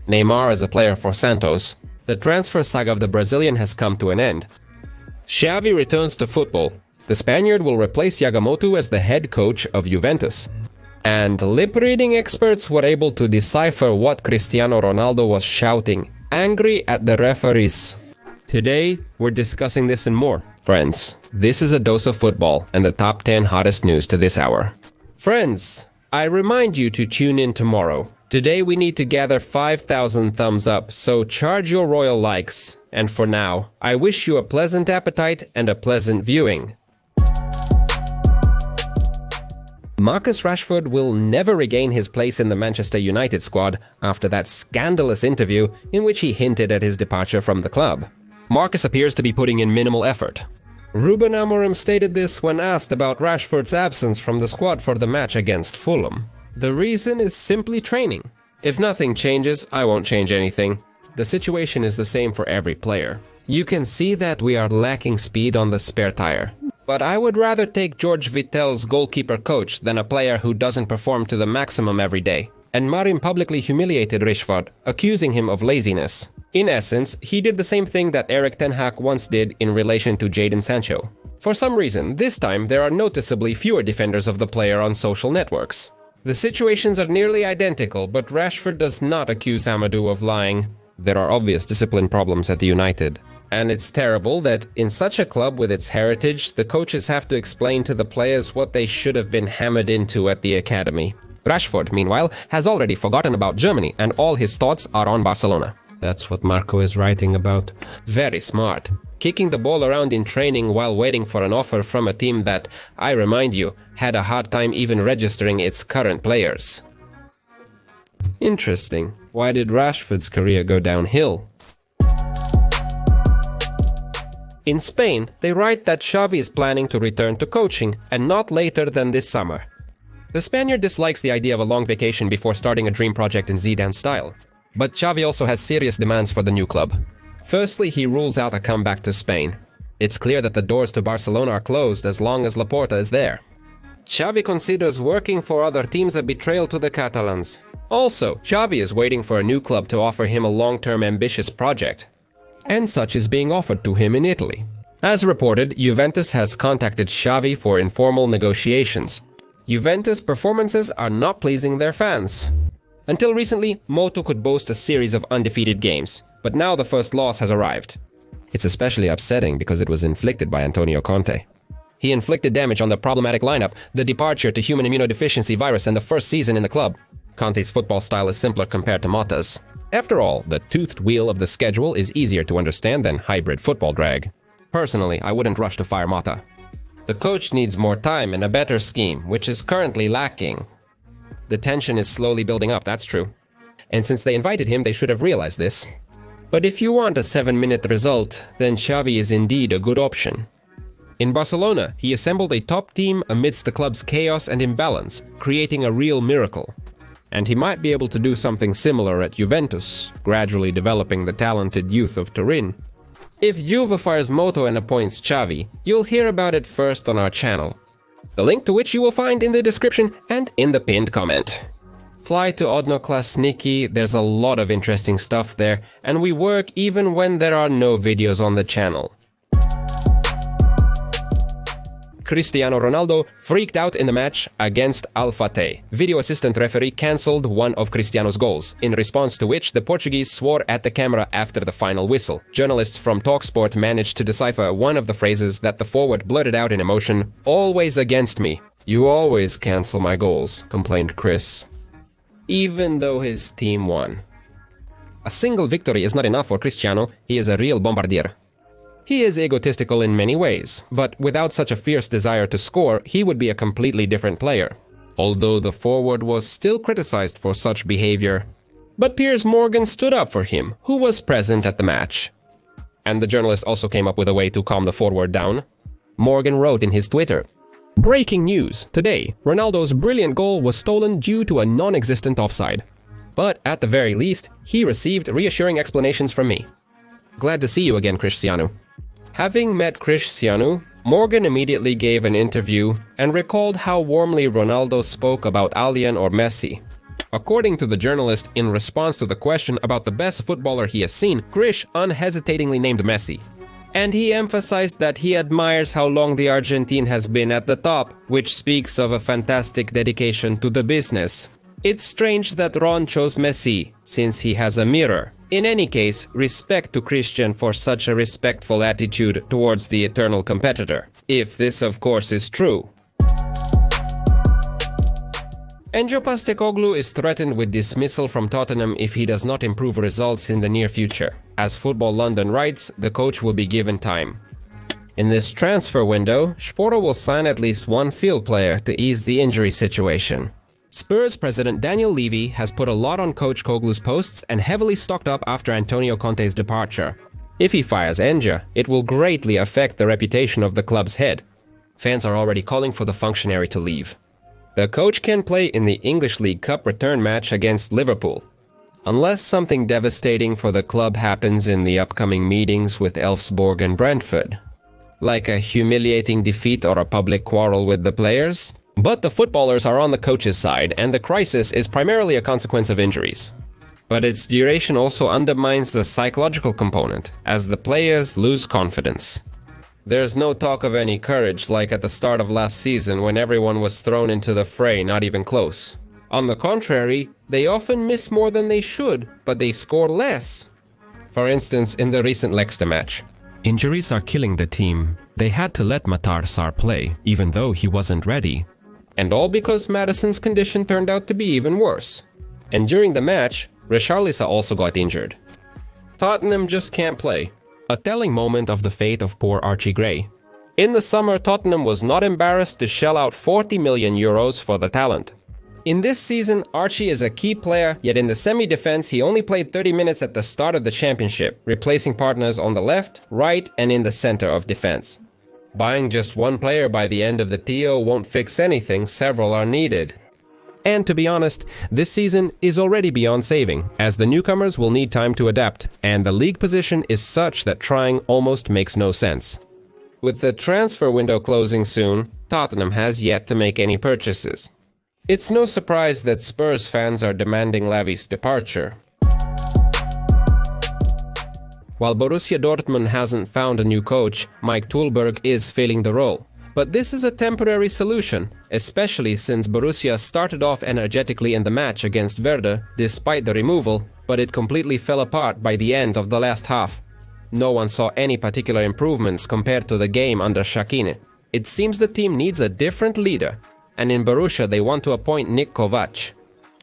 Neymar is a player for Santos. The transfer saga of the Brazilian has come to an end. Xavi returns to football. The Spaniard will replace Yamamoto as the head coach of Juventus. And lip-reading experts were able to decipher what Cristiano Ronaldo was shouting, angry at the referees. Today, we're discussing this and more. Friends, this is a dose of football and the top 10 hottest news to this hour. Friends, I remind you to tune in tomorrow. Today we need to gather 5,000 thumbs up, so charge your royal likes. And for now, I wish you a pleasant appetite and a pleasant viewing. Marcus Rashford will never regain his place in the Manchester United squad after that scandalous interview in which he hinted at his departure from the club. Marcus appears to be putting in minimal effort. Ruben Amorim stated this when asked about Rashford's absence from the squad for the match against Fulham. The reason is simply training. If nothing changes, I won't change anything. The situation is the same for every player. You can see that we are lacking speed on the spare tire. But I would rather take George Vitel's goalkeeper coach than a player who doesn't perform to the maximum every day. And Marim publicly humiliated Rashford, accusing him of laziness. In essence, he did the same thing that Erik ten Hag once did in relation to Jadon Sancho. For some reason, this time there are noticeably fewer defenders of the player on social networks. The situations are nearly identical, but Rashford does not accuse Amadou of lying. There are obvious discipline problems at the United. And it's terrible that in such a club with its heritage, the coaches have to explain to the players what they should have been hammered into at the academy. Rashford, meanwhile, has already forgotten about Germany and all his thoughts are on Barcelona. That's what Marco is writing about. Very smart. Kicking the ball around in training while waiting for an offer from a team that, I remind you, had a hard time even registering its current players. Interesting. Why did Rashford's career go downhill? In Spain, they write that Xavi is planning to return to coaching, and not later than this summer. The Spaniard dislikes the idea of a long vacation before starting a dream project in Zidane style. But Xavi also has serious demands for the new club. Firstly, he rules out a comeback to Spain. It's clear that the doors to Barcelona are closed as long as Laporta is there. Xavi considers working for other teams a betrayal to the Catalans. Also, Xavi is waiting for a new club to offer him a long-term ambitious project. And such is being offered to him in Italy. As reported, Juventus has contacted Xavi for informal negotiations. Juventus' performances are not pleasing their fans. Until recently, Motta could boast a series of undefeated games, but now the first loss has arrived. It's especially upsetting because it was inflicted by Antonio Conte. He inflicted damage on the problematic lineup, the departure to human immunodeficiency virus, and the first season in the club. Conte's football style is simpler compared to Motta's. After all, the toothed wheel of the schedule is easier to understand than hybrid football drag. Personally, I wouldn't rush to fire Motta. The coach needs more time and a better scheme, which is currently lacking. The tension is slowly building up, that's true. And since they invited him, they should have realized this. But if you want a 7-minute result, then Xavi is indeed a good option. In Barcelona, he assembled a top team amidst the club's chaos and imbalance, creating a real miracle. And he might be able to do something similar at Juventus, gradually developing the talented youth of Turin. If Juve fires Motta and appoints Xavi, you'll hear about it first on our channel. The link to which you will find in the description and in the pinned comment. Fly to Odnoklasniki, there's a lot of interesting stuff there, and we work even when there are no videos on the channel. Cristiano Ronaldo freaked out in the match against Al Fateh. Video assistant referee cancelled one of Cristiano's goals, in response to which the Portuguese swore at the camera after the final whistle. Journalists from TalkSport managed to decipher one of the phrases that the forward blurted out in emotion, "Always against me." "You always cancel my goals," complained Chris. Even though his team won. A single victory is not enough for Cristiano, he is a real bombardier. He is egotistical in many ways, but without such a fierce desire to score, he would be a completely different player. Although the forward was still criticized for such behavior. But Piers Morgan stood up for him, who was present at the match. And the journalist also came up with a way to calm the forward down. Morgan wrote in his Twitter, "Breaking news. Today, Ronaldo's brilliant goal was stolen due to a non-existent offside. But at the very least, he received reassuring explanations from me. Glad to see you again, Cristiano." Having met Cristiano, Morgan immediately gave an interview and recalled how warmly Ronaldo spoke about Alien or Messi. According to the journalist, in response to the question about the best footballer he has seen, Krish unhesitatingly named Messi. And he emphasized that he admires how long the Argentine has been at the top, which speaks of a fantastic dedication to the business. It's strange that Ron chose Messi, since he has a mirror. In any case, respect to Christian for such a respectful attitude towards the eternal competitor. If this, of course, is true. Ange Postecoglou is threatened with dismissal from Tottenham if he does not improve results in the near future. As Football London writes, the coach will be given time. In this transfer window, Sport will sign at least one field player to ease the injury situation. Spurs president Daniel Levy has put a lot on Coach Koglu's posts and heavily stocked up after Antonio Conte's departure. If he fires Ange, it will greatly affect the reputation of the club's head. Fans are already calling for the functionary to leave. The coach can play in the English League Cup return match against Liverpool, unless something devastating for the club happens in the upcoming meetings with Elfsborg and Brentford, like a humiliating defeat or a public quarrel with the players. But the footballers are on the coach's side, and the crisis is primarily a consequence of injuries. But its duration also undermines the psychological component, as the players lose confidence. There's no talk of any courage like at the start of last season when everyone was thrown into the fray, not even close. On the contrary, they often miss more than they should, but they score less. For instance, in the recent Leicester match. Injuries are killing the team. They had to let Matar play, even though he wasn't ready. And all because Maddison's condition turned out to be even worse. And during the match, Richarlison also got injured. Tottenham just can't play. A telling moment of the fate of poor Archie Gray. In the summer, Tottenham was not embarrassed to shell out 40 million euros for the talent. In this season, Archie is a key player, yet in the semi-defense he only played 30 minutes at the start of the championship, replacing partners on the left, right and in the center of defense. Buying just one player by the end of the TO won't fix anything, several are needed. And to be honest, this season is already beyond saving, as the newcomers will need time to adapt, and the league position is such that trying almost makes no sense. With the transfer window closing soon, Tottenham has yet to make any purchases. It's no surprise that Spurs fans are demanding Lavi's departure. While Borussia Dortmund hasn't found a new coach, Mike Tulberg is filling the role. But this is a temporary solution, especially since Borussia started off energetically in the match against Werder despite the removal, but it completely fell apart by the end of the last half. No one saw any particular improvements compared to the game under Šaquin. It seems the team needs a different leader, and in Borussia they want to appoint Nick Kovac.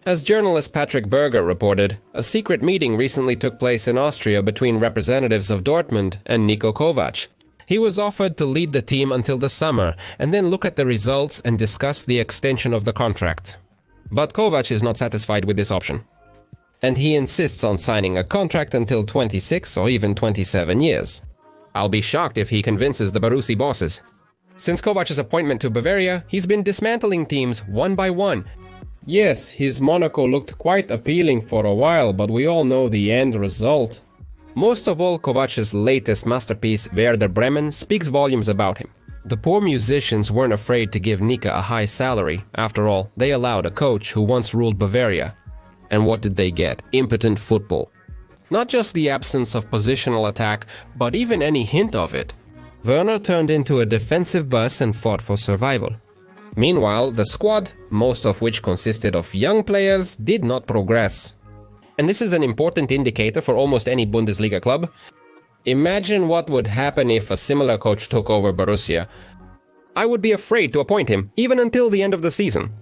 As journalist Patrick Berger reported, a secret meeting recently took place in Austria between representatives of Dortmund and Niko Kovac. He was offered to lead the team until the summer and then look at the results and discuss the extension of the contract. But Kovac is not satisfied with this option. And he insists on signing a contract until 26 or even 27 years. I'll be shocked if he convinces the Borussia bosses. Since Kovac's appointment to Bavaria, he's been dismantling teams one by one. Yes, his Monaco looked quite appealing for a while, but we all know the end result. Most of all, Kovac's latest masterpiece, Werder Bremen, speaks volumes about him. The poor musicians weren't afraid to give Nika a high salary. After all, they allowed a coach who once ruled Bavaria. And what did they get? Impotent football. Not just the absence of positional attack, but even any hint of it. Werner turned into a defensive bus and fought for survival. Meanwhile, the squad, most of which consisted of young players, did not progress. And this is an important indicator for almost any Bundesliga club. Imagine what would happen if a similar coach took over Borussia. I would be afraid to appoint him, even until the end of the season.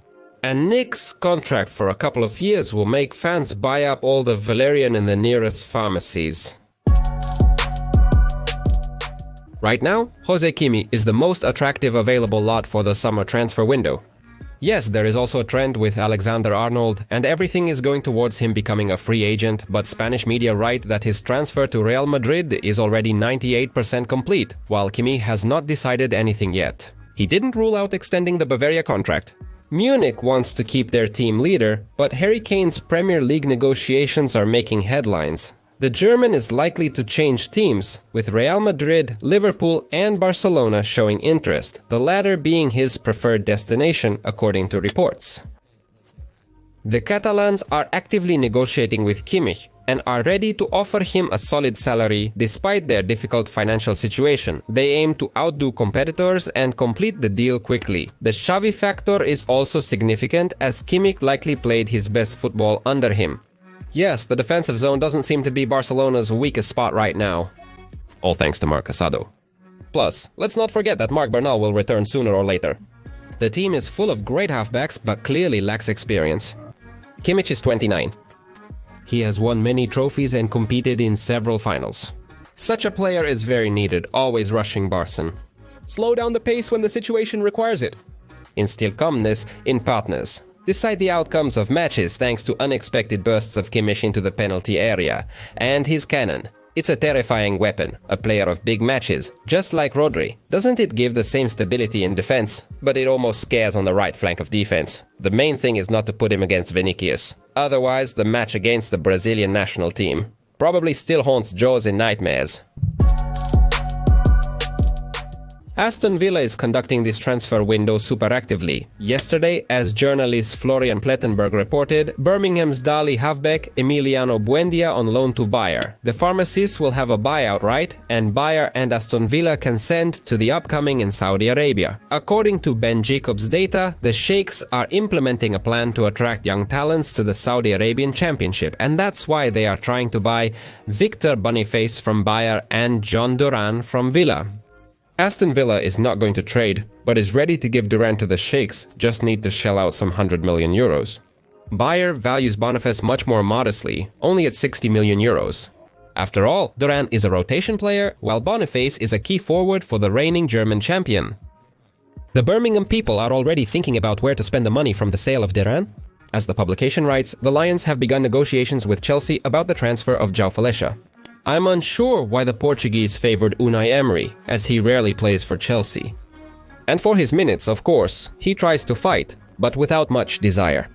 And Nick's contract for a couple of years will make fans buy up all the valerian in the nearest pharmacies. Right now, Jose Kimi is the most attractive available lot for the summer transfer window. Yes, there is also a trend with Alexander Arnold, and everything is going towards him becoming a free agent, but Spanish media write that his transfer to Real Madrid is already 98% complete, while Kimi has not decided anything yet. He didn't rule out extending the Bavaria contract. Munich wants to keep their team leader, but Harry Kane's Premier League negotiations are making headlines. The German is likely to change teams, with Real Madrid, Liverpool and Barcelona showing interest, the latter being his preferred destination according to reports. The Catalans are actively negotiating with Kimmich and are ready to offer him a solid salary despite their difficult financial situation. They aim to outdo competitors and complete the deal quickly. The Xavi factor is also significant as Kimmich likely played his best football under him. Yes, the defensive zone doesn't seem to be Barcelona's weakest spot right now. All thanks to Marc Casado. Plus, let's not forget that Marc Bernal will return sooner or later. The team is full of great halfbacks but clearly lacks experience. Kimmich is 29. He has won many trophies and competed in several finals. Such a player is very needed, always rushing Barca. Slow down the pace when the situation requires it. Instill calmness in partners. Decide the outcomes of matches thanks to unexpected bursts of Kimmich into the penalty area. And his cannon. It's a terrifying weapon, a player of big matches, just like Rodri. Doesn't it give the same stability in defense? But it almost scares on the right flank of defense. The main thing is not to put him against Vinicius. Otherwise, the match against the Brazilian national team probably still haunts Joes in nightmares. Aston Villa is conducting this transfer window super actively. Yesterday, as journalist Florian Plettenberg reported, Birmingham's Dali halfback Emiliano Buendia on loan to Bayer. The pharmacists will have a buyout right, and Bayer and Aston Villa can send to the upcoming in Saudi Arabia. According to Ben Jacobs' data, the Sheikhs are implementing a plan to attract young talents to the Saudi Arabian Championship, and that's why they are trying to buy Victor Boniface from Bayer and John Duran from Villa. Aston Villa is not going to trade, but is ready to give Duran to the Sheikhs, just need to shell out some 100 million euros. Bayer values Boniface much more modestly, only at 60 million euros. After all, Duran is a rotation player, while Boniface is a key forward for the reigning German champion. The Birmingham people are already thinking about where to spend the money from the sale of Duran. As the publication writes, the Lions have begun negotiations with Chelsea about the transfer of João Flecha. I'm unsure why the Portuguese favored Unai Emery, as he rarely plays for Chelsea. And for his minutes, of course, he tries to fight, but without much desire.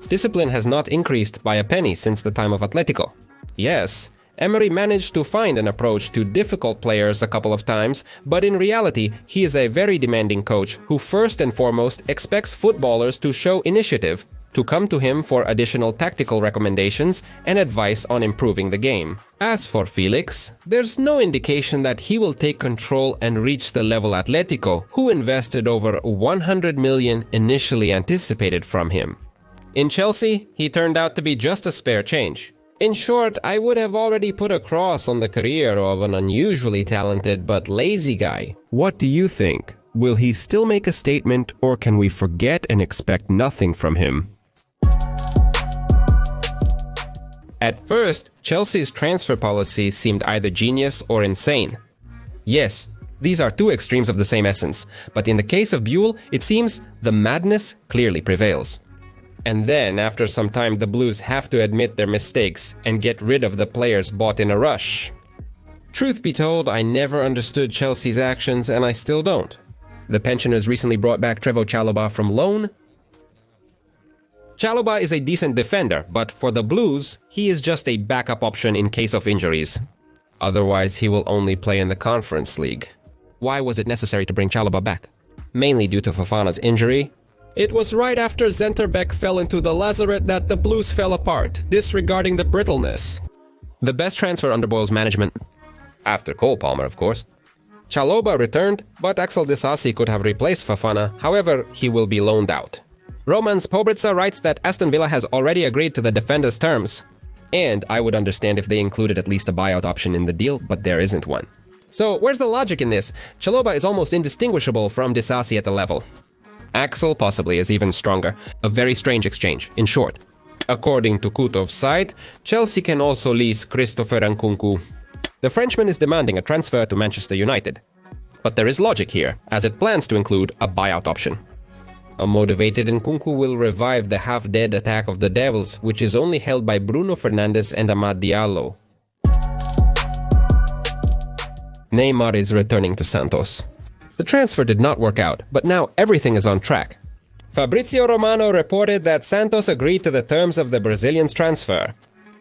Discipline has not increased by a penny since the time of Atletico. Yes, Emery managed to find an approach to difficult players a couple of times, but in reality, he is a very demanding coach who first and foremost expects footballers to show initiative, to come to him for additional tactical recommendations and advice on improving the game. As for Felix, there's no indication that he will take control and reach the level Atletico, who invested over 100 million initially anticipated from him. In Chelsea, he turned out to be just a spare change. In short, I would have already put a cross on the career of an unusually talented but lazy guy. What do you think? Will he still make a statement, or can we forget and expect nothing from him? At first, Chelsea's transfer policy seemed either genius or insane. Yes, these are two extremes of the same essence, but in the case of Buell, it seems the madness clearly prevails. And then, after some time, the Blues have to admit their mistakes and get rid of the players bought in a rush. Truth be told, I never understood Chelsea's actions, and I still don't. The pensioners recently brought back Trevoh Chalobah from loan. Chalobah is a decent defender, but for the Blues, he is just a backup option in case of injuries. Otherwise, he will only play in the Conference League. Why was it necessary to bring Chalobah back? Mainly due to Fofana's injury. It was right after Zenterbeck fell into the lazaret that the Blues fell apart, disregarding the brittleness. The best transfer under Boyle's management. After Cole Palmer, of course. Chalobah returned, but Axel Disasi could have replaced Fofana, however, he will be loaned out. Roman Spobrica writes that Aston Villa has already agreed to the defender's terms. And I would understand if they included at least a buyout option in the deal, but there isn't one. So where's the logic in this? Chalobah is almost indistinguishable from Disasi at the level. Axel possibly is even stronger. A very strange exchange, in short. According to Kutov's site, Chelsea can also lease Christopher Nkunku. The Frenchman is demanding a transfer to Manchester United. But there is logic here, as it plans to include a buyout option. A motivated Nkunku will revive the half-dead attack of the Devils, which is only held by Bruno Fernandes and Amad Diallo. Neymar is returning to Santos. The transfer did not work out, but now everything is on track. Fabrizio Romano reported that Santos agreed to the terms of the Brazilian's transfer.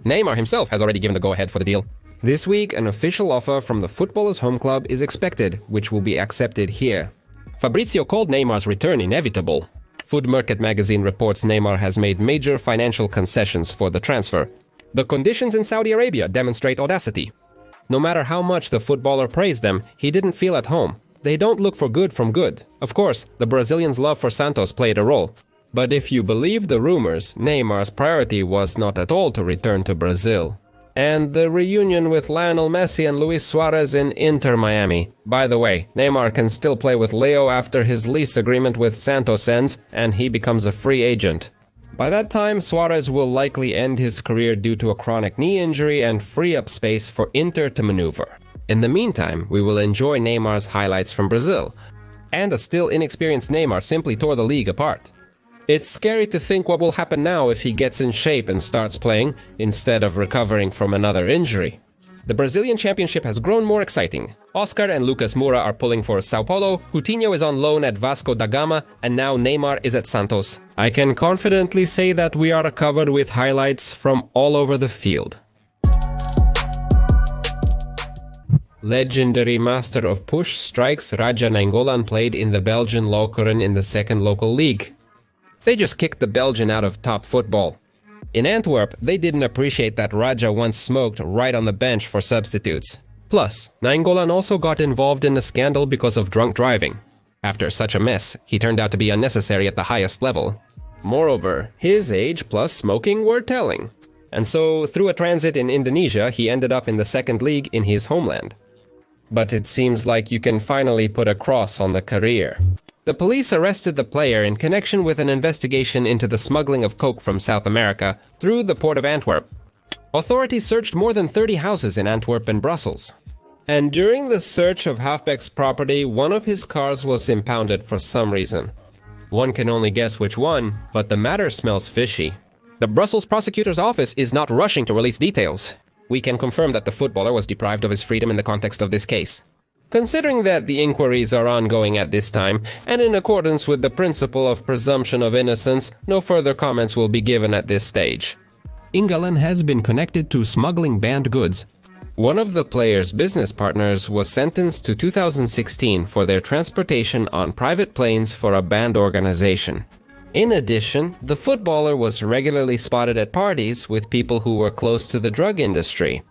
Neymar himself has already given the go-ahead for the deal. This week, an official offer from the footballer's home club is expected, which will be accepted here. Fabrizio called Neymar's return inevitable. Food Market magazine reports Neymar has made major financial concessions for the transfer. The conditions in Saudi Arabia demonstrate audacity. No matter how much the footballer praised them, he didn't feel at home. They don't look for good from good. Of course, the Brazilian's love for Santos played a role. But if you believe the rumors, Neymar's priority was not at all to return to Brazil. And the reunion with Lionel Messi and Luis Suarez in Inter Miami. By the way, Neymar can still play with Leo after his lease agreement with Santos ends and he becomes a free agent. By that time, Suarez will likely end his career due to a chronic knee injury and free up space for Inter to maneuver. In the meantime, we will enjoy Neymar's highlights from Brazil. And a still inexperienced Neymar simply tore the league apart. It's scary to think what will happen now if he gets in shape and starts playing, instead of recovering from another injury. The Brazilian Championship has grown more exciting. Oscar and Lucas Moura are pulling for Sao Paulo, Coutinho is on loan at Vasco da Gama, and now Neymar is at Santos. I can confidently say that we are covered with highlights from all over the field. Legendary master of push strikes Raja Nainggolan played in the Belgian Lokeren in the second local league. They just kicked the Belgian out of top football. In Antwerp, they didn't appreciate that Raja once smoked right on the bench for substitutes. Plus, Nainggolan also got involved in a scandal because of drunk driving. After such a mess, he turned out to be unnecessary at the highest level. Moreover, his age plus smoking were telling. And so, through a transit in Indonesia, he ended up in the second league in his homeland. But it seems like you can finally put a cross on the career. The police arrested the player in connection with an investigation into the smuggling of coke from South America through the port of Antwerp. Authorities searched more than 30 houses in Antwerp and Brussels. And during the search of Halfbeck's property, one of his cars was impounded for some reason. One can only guess which one, but the matter smells fishy. The Brussels prosecutor's office is not rushing to release details. We can confirm that the footballer was deprived of his freedom in the context of this case. Considering that the inquiries are ongoing at this time, and in accordance with the principle of presumption of innocence, no further comments will be given at this stage. Nainggolan has been connected to smuggling banned goods. One of the player's business partners was sentenced to 2016 for their transportation on private planes for a banned organization. In addition, the footballer was regularly spotted at parties with people who were close to the drug industry.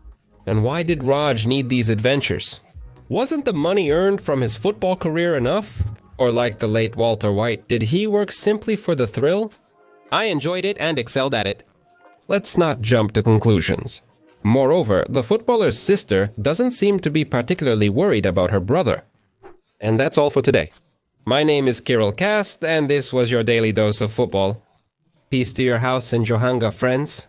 And why did Raj need these adventures? Wasn't the money earned from his football career enough? Or like the late Walter White, did he work simply for the thrill? I enjoyed it and excelled at it. Let's not jump to conclusions. Moreover, the footballer's sister doesn't seem to be particularly worried about her brother. And that's all for today. My name is Kirill Kast, and this was your daily dose of football. Peace to your house and Johanga, friends.